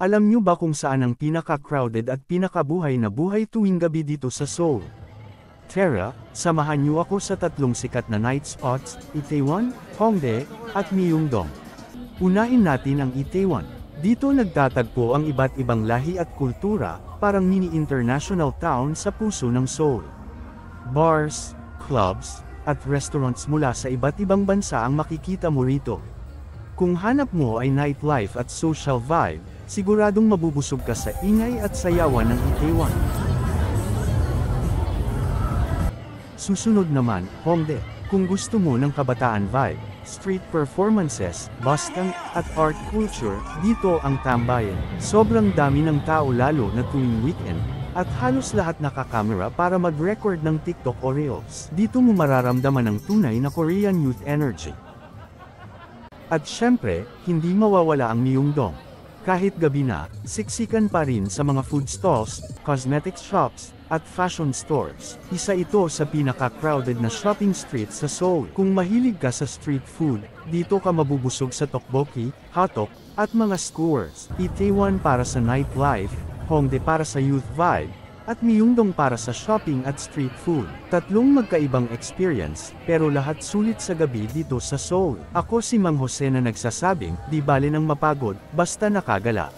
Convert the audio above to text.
Alam nyo ba kung saan ang pinaka-crowded at pinakabuhay na buhay tuwing gabi dito sa Seoul? Tara, samahan niyo ako sa tatlong sikat na night spots, Itaewon, Hongdae, at Myeongdong. Unahin natin ang Itaewon. Dito nagtatagpo ang iba't ibang lahi at kultura, parang mini-international town sa puso ng Seoul. Bars, clubs, at restaurants mula sa iba't ibang bansa ang makikita mo rito. Kung hanap mo ay nightlife at social vibe, siguradong mabubusog ka sa ingay at sayawan ng Itaewon. Susunod naman, Hongdae. Kung gusto mo ng kabataan vibe, street performances, buskang, at art culture, dito ang tambayan. Sobrang dami ng tao lalo na tuwing weekend, at halos lahat nakakamera para mag-record ng TikTok o Reels. Dito mo mararamdaman ang tunay na Korean youth energy. At syempre, hindi mawawala ang Myeongdong. Kahit gabi na, siksikan pa rin sa mga food stalls, cosmetics shops, at fashion stores. Isa ito sa pinaka-crowded na shopping street sa Seoul. Kung mahilig ka sa street food, dito ka mabubusog sa tteokbokki, hotdog, at mga skewers. Itaewon para sa nightlife, Hongdae para sa youth vibe, at Myeongdong para sa shopping at street food. Tatlong magkaibang experience, pero lahat sulit sa gabi dito sa Seoul. Ako si Mang Jose na nagsasabing, di bale nang mapagod, basta nakagala.